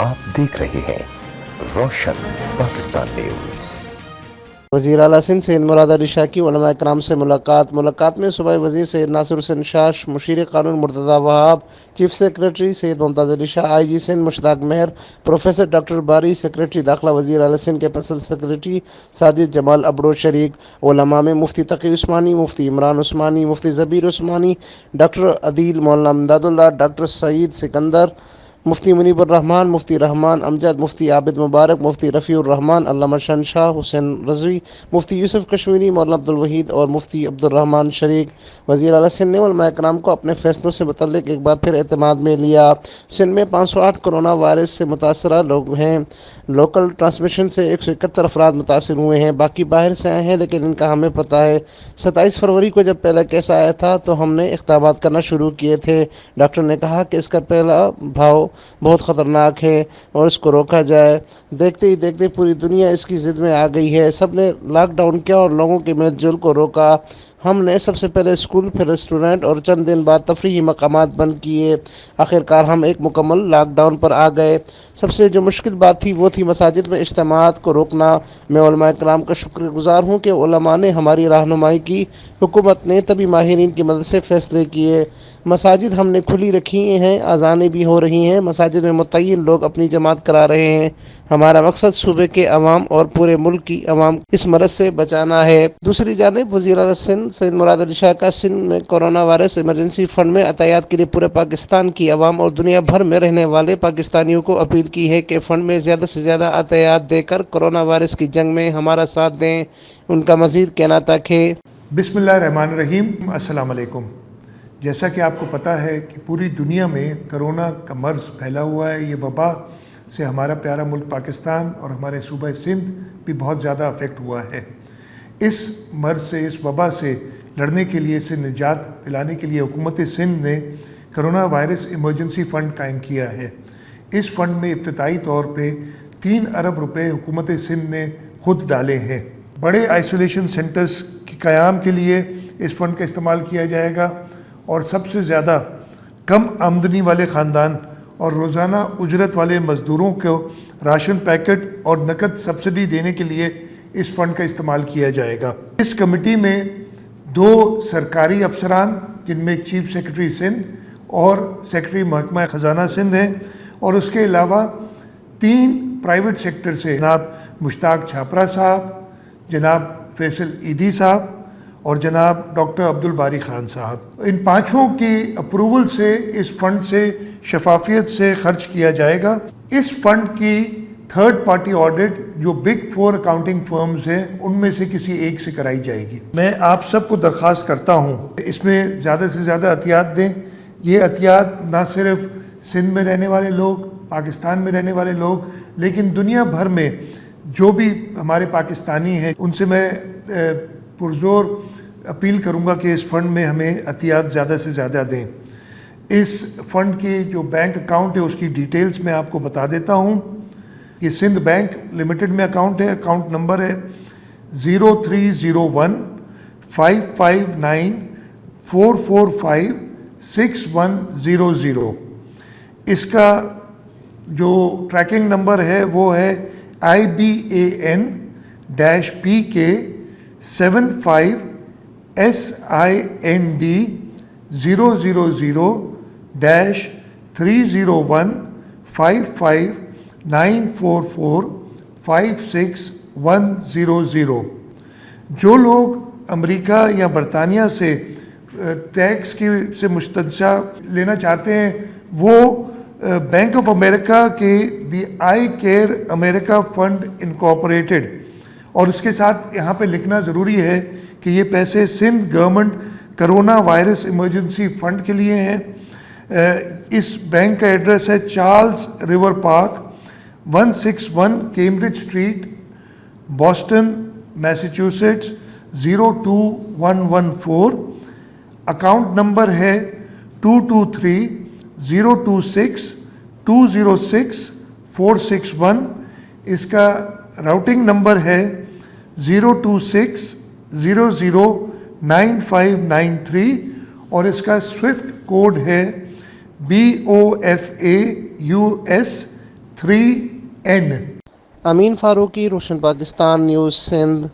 आप देख रहे हैं रोशन पाकिस्तान न्यूज। वज़ीर आला सिंध सैयद मुराद अली शाह की उलमा इकराम से मुलाकात में सूबाई वज़ीर सैयद नासिर हुसैन शाह, मुशीर कानून Murtaza Wahab, chief secretary Syed Mumtaz Ali Shah, IG Sindh Mushtaq Mahar, professor doctor Bari, secretary दाखिला वज़ीर आला सिंध के पर्सनल सेक्रेटरी साजिद जमाल अबड़ो शरीक। उलमा में मुफ्ती तकी उस्मानी, मुफ्ती इमरान उस्मानी, मुफ्ती ज़बीर उस्मानी, डॉक्टर अदील मौलाना इमदादुल्लाह, डॉक्टर सईद सिकंदर, मुफ्ती मुनीबुर रहमान, मुफ्ती रहमान अमजद, मुफ्ती आबिद मुबारक, मुफ्ती रफ़ीउर रहमान, अल्लामा शहनशाह हुसैन रज़वी, मुफ्ती यूसुफ कश्मीरी, मौलाना अब्दुल वहीद और मुफ्ती अब्दुल रहमान शरीक। वज़ीर आला सिंध ने उलमा इकराम को अपने फैसलों से मुतल्लिक़ एक बार फिर एतमाद में लिया। सिंध में 508 कोरोना वायरस से मुतासरा लोग हैं। लोकल ट्रांसमिशन से 171 अफराद मुतासर हुए हैं, बाकी बाहर से आए हैं, लेकिन इनका हमें पता है। 27 फरवरी को जब पहला केस आया था तो हमने इक़दामात करना शुरू किए थे। डॉक्टर ने कहा कि इसका पहला भाव बहुत ख़तरनाक है और इसको रोका जाए। देखते ही देखते पूरी दुनिया इसकी ज़िद में आ गई है। सब ने लॉकडाउन किया और लोगों के मेल जोल को रोका। हमने सबसे पहले स्कूल, फिर रेस्टोरेंट और चंद दिन बाद तफरीही मकामात बंद किए। आखिरकार हम एक मुकम्मल लॉकडाउन पर आ गए। सबसे जो मुश्किल बात थी वो थी मसाजिद में इज्तिमाआत को रोकना। मैं उलमा इकराम का शुक्रगुजार हूँ कि उलमा ने हमारी रहनुमाई की। हुकूमत ने तभी माहिरीन की मदद से फ़ैसले किए। मसाजिद हमने खुली रखी हैं, अज़ानें भी हो रही हैं। मसाजिद में मुतय्यन लोग अपनी जमात करा रहे हैं। हमारा मकसद सूबे के अवाम और पूरे मुल्क की अवाम इस मरज़ से बचाना है। दूसरी जानिब वज़ीर आला सिंध सैयद मुराद अली शाह का सिंध में कोरोना वायरस इमरजेंसी फ़ंड में अतायात के लिए पूरे पाकिस्तान की अवाम और दुनिया भर में रहने वाले पाकिस्तानियों को अपील की है कि फ़ंड में ज़्यादा से ज़्यादा अतायात देकर कोरोना वायरस की जंग में हमारा साथ दें। उनका मज़ीद कहना तक है। बिस्मिल्लाहिर्रहमानिर्रहीम, अस्सलाम वालेकुम। जैसा कि आपको पता है कि पूरी दुनिया में कोरोना का मर्ज़ फैला हुआ है। ये वबा से हमारा प्यारा मुल्क पाकिस्तान और हमारे सूबा सिंध भी बहुत ज़्यादा अफेक्ट हुआ है। इस मर्ज़ से, इस वबा से लड़ने के लिए, इसे निजात दिलाने के लिए हुकूमत सिंध ने कोरोना वायरस इमरजेंसी फ़ंड कायम किया है। इस फ़ंड में इब्तदाई तौर पे 3 अरब रुपए हुकूमत सिंध ने खुद डाले हैं। बड़े आइसोलेशन सेंटर्स के क़याम के लिए इस फ़ंड का इस्तेमाल किया जाएगा और सबसे ज़्यादा कम आमदनी वाले ख़ानदान और रोज़ाना उजरत वाले मज़दूरों को राशन पैकेट और नकद सब्सिडी देने के लिए इस फ़ंड का इस्तेमाल किया जाएगा। इस कमेटी में 2 सरकारी अफसरान, जिनमें चीफ सेक्रेटरी सिंध और सेक्रेटरी महकमा ख़जाना सिंध हैं, और उसके अलावा 3 प्राइवेट सेक्टर से जनाब मुश्ताक छापरा साहब, जनाब फैसल ईदी साहब और जनाब डॉक्टर अब्दुल बारी खान साहब। इन 5 की अप्रूवल से इस फ़ंड से शफाफियत से खर्च किया जाएगा। इस फ़ंड की थर्ड पार्टी ऑडिट जो बिग 4 अकाउंटिंग फर्म्स हैं उनमें से किसी एक से कराई जाएगी। मैं आप सबको दरख्वास्त करता हूँ इसमें ज़्यादा से ज़्यादा एहतियात दें। ये एहतियात ना सिर्फ सिंध में रहने वाले लोग, पाकिस्तान में रहने वाले लोग, लेकिन दुनिया भर में जो भी हमारे पाकिस्तानी हैं उनसे मैं पुरजोर अपील करूंगा कि इस फ़ंड में हमें एहतियात ज़्यादा से ज़्यादा दें। इस फ़ंड की जो बैंक अकाउंट है उसकी डिटेल्स मैं आपको बता देता हूं। ये सिंध बैंक लिमिटेड में अकाउंट है। अकाउंट नंबर है 0301 559 445 6100। इसका जो ट्रैकिंग नंबर है वो है IBAN-PK 75 SIND 000-301 55 944 56100। जो लोग अमेरिका या बरतानिया से टैक्स की से मुस्तनसा लेना चाहते हैं वो बैंक ऑफ अमेरिका के दी आई केयर अमेरिका फंड इनकॉर्पोरेटेड, और उसके साथ यहाँ पे लिखना ज़रूरी है कि ये पैसे Sindh government corona virus emergency fund के लिए हैं। इस बैंक का एड्रेस है Charles River Park, 161 Cambridge Street, Boston, Massachusetts 02114। Account number है 223-026-206-461। इसका राउटिंग नंबर है 026-009593 और इसका स्विफ्ट कोड है BOFAUS 3N Amin Farooqui, Roshan Pakistan news Sindh.